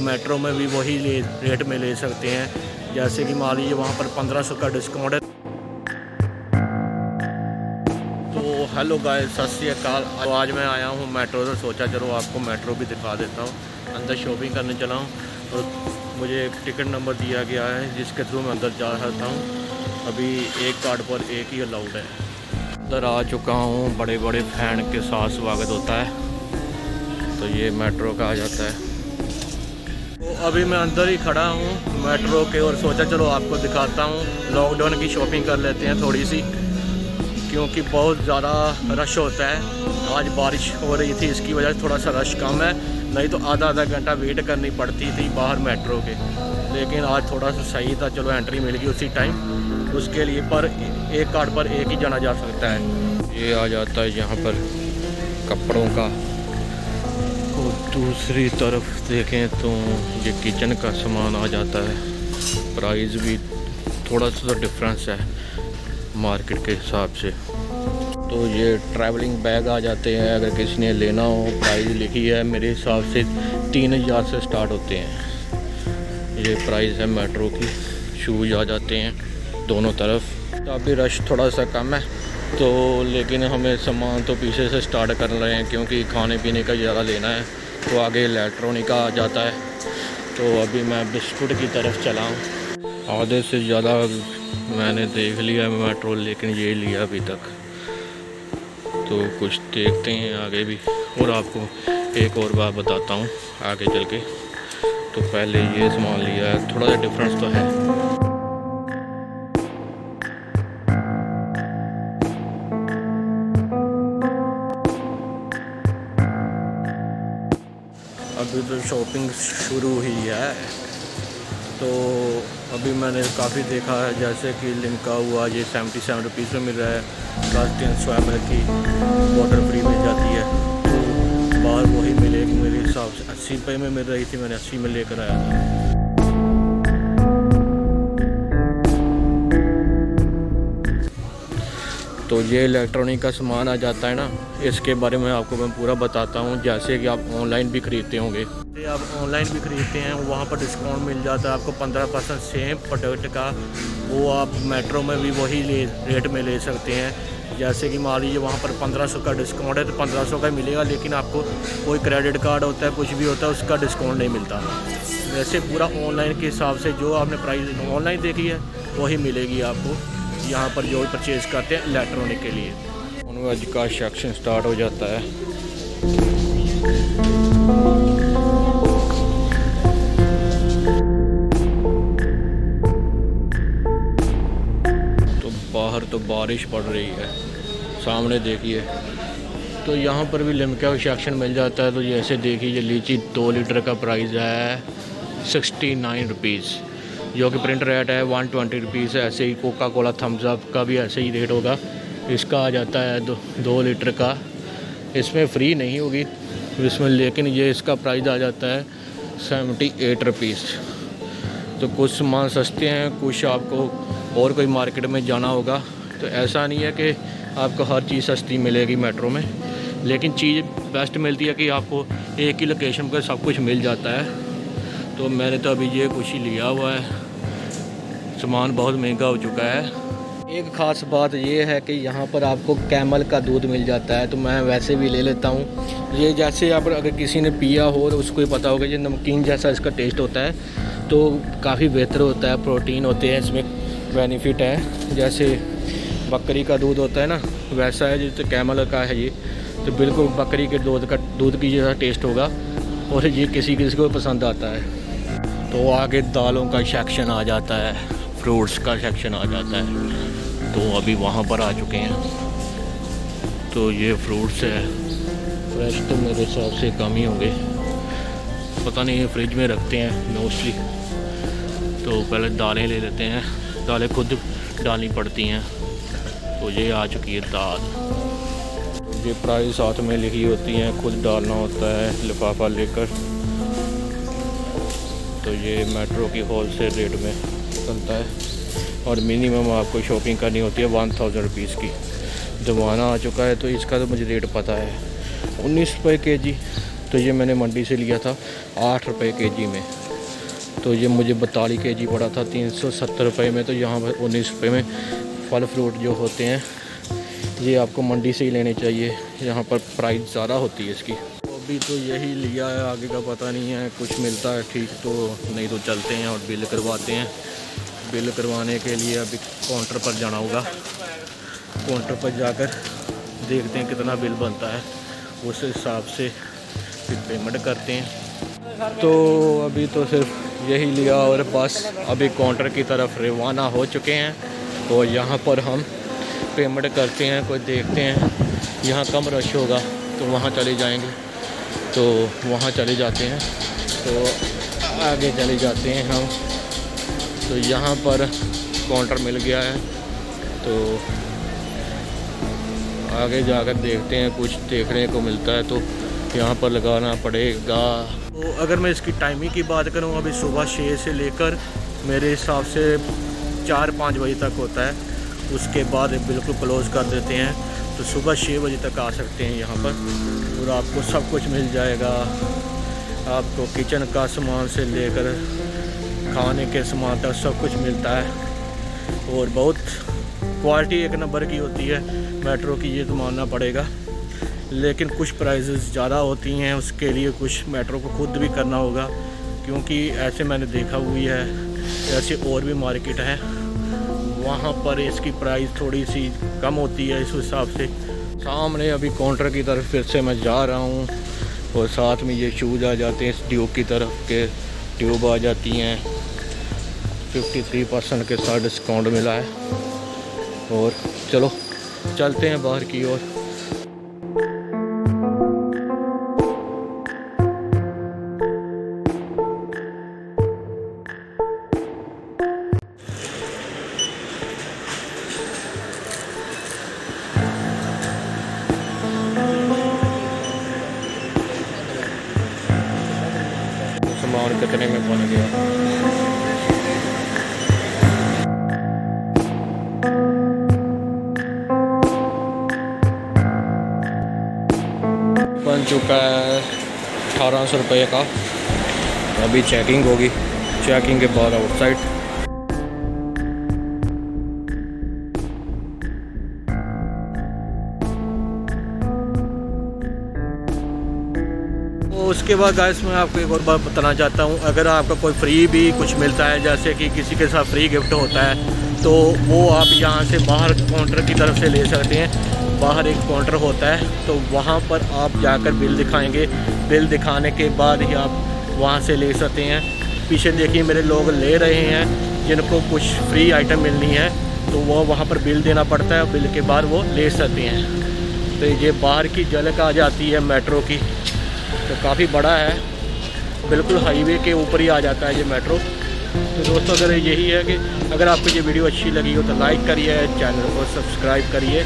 Metro में भी वही रेट में ले सकते हैं। जैसे कि मान लीजिए वहाँ पर 1500 का डिस्काउंट है। तो हेलो गाइस, सत श्री अकाल। तो आज मैं आया हूँ मेट्रो से, सोचा चलो आपको मेट्रो भी दिखा देता हूँ। अंदर शॉपिंग करने चला हूँ और मुझे एक टिकट नंबर दिया गया है जिसके थ्रू मैं अंदर जा सकता हूँ। अभी एक कार्ड पर एक ही अलाउड है। अंदर आ चुका हूँ, बड़े बड़े फैन के साथ स्वागत होता है। तो ये मेट्रो का आ जाता है। तो अभी मैं अंदर ही खड़ा हूँ मेट्रो के और सोचा चलो आपको दिखाता हूँ। लॉकडाउन की शॉपिंग कर लेते हैं थोड़ी सी, क्योंकि बहुत ज़्यादा रश होता है। आज बारिश हो रही थी, इसकी वजह से थोड़ा सा रश कम है, नहीं तो आधा घंटा वेट करनी पड़ती थी बाहर मेट्रो के। लेकिन आज थोड़ा सा सही था, चलो एंट्री मिल गई उसी टाइम। उसके लिए पर एक कार्ड पर एक ही जाना जा सकता है। ये आ जाता है यहाँ पर कपड़ों का। और दूसरी तरफ देखें तो ये किचन का सामान आ जाता है। प्राइस भी थोड़ा सा डिफरेंस है मार्केट के हिसाब से। तो ये ट्रैवलिंग बैग आ जाते हैं, अगर किसी ने लेना हो। प्राइस लिखी है मेरे हिसाब से 3000 से स्टार्ट होते हैं। ये प्राइस है मेट्रो की। शूज़ आ जाते हैं दोनों तरफ। तो अभी रश थोड़ा सा कम है, तो लेकिन हमें सामान तो पीछे से स्टार्ट कर रहे हैं क्योंकि खाने पीने का ज़्यादा लेना है। तो आगे इलेक्ट्रॉनिक का आ जाता है। तो अभी मैं बिस्कुट की तरफ चला हूँ। आधे से ज़्यादा मैंने देख लिया मेट्रो, लेकिन ये लिया अभी तक। तो कुछ देखते हैं आगे भी, और आपको एक और बात बताता हूँ आगे चल के। तो पहले ये सामान लिया है, थोड़ा सा डिफरेंस तो है। अभी तो शॉपिंग शुरू हुई है। तो अभी मैंने काफ़ी देखा है, जैसे कि लिमका हुआ, ये 77 रुपीज़ में मिल रहा है। प्लस 300 ml की वाटर फ्री मिल जाती है। तो बाहर वही मिलेगी मेरे हिसाब से 80 रुपये में मिल रही थी, मैंने 80 में लेकर आया था। तो ये इलेक्ट्रॉनिक का सामान आ जाता है ना, इसके बारे में आपको मैं पूरा बताता हूँ। जैसे कि आप ऑनलाइन भी ख़रीदते होंगे, आप ऑनलाइन भी ख़रीदते हैं, वहाँ पर डिस्काउंट मिल जाता है आपको 15% सेम प्रोडक्ट का। वो आप मेट्रो में भी वही रेट में ले सकते हैं। जैसे कि मान लीजिए वहाँ पर 1500 का डिस्काउंट है तो 1500 का मिलेगा, लेकिन आपको कोई क्रेडिट कार्ड होता है, कुछ भी होता है, उसका डिस्काउंट नहीं मिलता। वैसे पूरा ऑनलाइन के हिसाब से जो आपने प्राइस ऑनलाइन देखी है वही मिलेगी आपको यहाँ पर जो परचेज़ करते हैं इलेक्ट्रॉनिक के लिए। नॉनवेज का सेक्शन स्टार्ट हो जाता है। तो बाहर तो बारिश पड़ रही है, सामने देखिए। तो यहाँ पर भी लिमका का सेक्शन मिल जाता है। तो जैसे देखिए, लीची 2 लीटर का प्राइस है 69 रुपीज़, जो कि प्रिंट रेट है 120 रुपीज़। ऐसे ही कोका कोला थम्स अप का भी ऐसे ही रेट होगा। इसका आ जाता है 2 लीटर का। इसमें फ्री नहीं होगी इसमें, लेकिन ये इसका प्राइस आ जाता है 78 रुपीज़। तो कुछ सामान सस्ते हैं, कुछ आपको और कोई मार्केट में जाना होगा। तो ऐसा नहीं है कि आपको हर चीज़ सस्ती मिलेगी मेट्रो में, लेकिन चीज़ बेस्ट मिलती है कि आपको एक ही लोकेशन पर सब कुछ मिल जाता है। तो मैंने तो अभी ये कुछ ही लिया हुआ है। सामान बहुत महंगा हो चुका है। एक ख़ास बात ये है कि यहाँ पर आपको कैमल का दूध मिल जाता है, तो मैं वैसे भी ले लेता हूँ। ये जैसे आप अगर किसी ने पिया हो तो उसको ही पता होगा, ये नमकीन जैसा इसका टेस्ट होता है। तो काफ़ी बेहतर होता है, प्रोटीन होते हैं इसमें, बेनिफिट है। जैसे बकरी का दूध होता है ना, वैसा है जैसे कैमल का है ये। तो बिल्कुल बकरी के दूध की जैसा टेस्ट होगा, और ये किसी किसी को पसंद आता है। तो आगे दालों का सेक्शन आ जाता है, फ्रूट्स का सेक्शन आ जाता है। तो अभी वहाँ पर आ चुके हैं। तो ये फ्रूट्स है, फ्रेश तो मेरे हिसाब से कम ही होंगे, पता नहीं, ये फ्रिज में रखते हैं मोस्टली। तो पहले दालें ले लेते हैं, दालें खुद डालनी पड़ती हैं। तो ये आ चुकी है दाल। ये प्राइस साथ में लिखी होती हैं, खुद डालना होता है लिफाफा लेकर। तो ये मेट्रो की होलसेल रेट में चलता है, और मिनिमम आपको शॉपिंग करनी होती है 1000 रुपीज़ की। जमाना आ चुका है तो इसका तो मुझे रेट पता है, 19 रुपये kg। तो ये मैंने मंडी से लिया था 8 रुपये केजी में। तो ये मुझे 42 केजी पड़ा था 370 रुपये में। तो यहाँ पर 19 रुपये में फल फ्रूट जो होते हैं ये आपको मंडी से ही लेने चाहिए, यहाँ पर प्राइस ज़्यादा होती है इसकी। अभी तो यही लिया है, आगे का पता नहीं है, कुछ मिलता है ठीक तो, नहीं तो चलते हैं और बिल करवाते हैं। बिल करवाने के लिए अभी काउंटर पर जाना होगा, काउंटर पर जाकर देखते हैं कितना बिल बनता है, उस हिसाब से फिर पेमेंट करते हैं। तो अभी तो सिर्फ यही लिया और बस अभी काउंटर की तरफ रवाना हो चुके हैं। तो यहाँ पर हम पेमेंट करते हैं, कोई देखते हैं यहाँ कम रश होगा तो वहाँ चले जाएंगे, तो वहाँ चले जाते हैं। तो आगे चले जाते हैं हम। तो यहाँ पर काउंटर मिल गया है, तो आगे जाकर देखते हैं, कुछ देखने को मिलता है तो यहाँ पर लगाना पड़ेगा। तो अगर मैं इसकी टाइमिंग की बात करूँ, अभी सुबह 6 से लेकर मेरे हिसाब से 4-5 बजे तक होता है, उसके बाद बिल्कुल क्लोज़ कर देते हैं। तो सुबह 6 बजे तक आ सकते हैं यहाँ पर और आपको सब कुछ मिल जाएगा। आपको किचन का सामान से लेकर खाने के सामान तक सब कुछ मिलता है और बहुत क्वालिटी एक नंबर की होती है मेट्रो की, ये तो मानना पड़ेगा। लेकिन कुछ प्राइसेस ज़्यादा होती हैं, उसके लिए कुछ मेट्रो को खुद भी करना होगा, क्योंकि ऐसे मैंने देखा हुई है, ऐसे और भी मार्केट है वहाँ पर इसकी प्राइस थोड़ी सी कम होती है। इस हिसाब से सामने अभी काउंटर की तरफ फिर से मैं जा रहा हूँ और साथ में ये शूज़ आ जाते हैं इस ट्यूब की तरफ के, ट्यूब आ जाती हैं। 53% के साथ डिस्काउंट मिला है और चलो चलते हैं बाहर की ओर। सामान कितने में बन गया? बन चुका है 1800 रुपये का। अभी चेकिंग होगी, चेकिंग के बाद आउटसाइड। उसके बाद गाइस मैं आपको एक और बात बताना चाहता हूँ, अगर आपका कोई फ्री भी कुछ मिलता है, जैसे कि किसी के साथ फ्री गिफ्ट होता है, तो वो आप यहाँ से बाहर काउंटर की तरफ से ले सकते हैं। बाहर एक काउंटर होता है, तो वहाँ पर आप जाकर बिल दिखाएंगे, बिल दिखाने के बाद ही आप वहाँ से ले सकते हैं। पीछे देखिए मेरे लोग ले रहे हैं, जिनको कुछ फ्री आइटम मिलनी है तो वो वहाँ पर बिल देना पड़ता है, बिल के बाद वो ले सकते हैं। तो ये बाहर की झलक आ जाती है मेट्रो की, तो काफ़ी बड़ा है, बिल्कुल हाईवे के ऊपर ही आ जाता है ये मेट्रो। तो दोस्तों अगर यही है कि अगर आपको ये वीडियो अच्छी लगी हो तो लाइक करिए, चैनल को सब्सक्राइब करिए।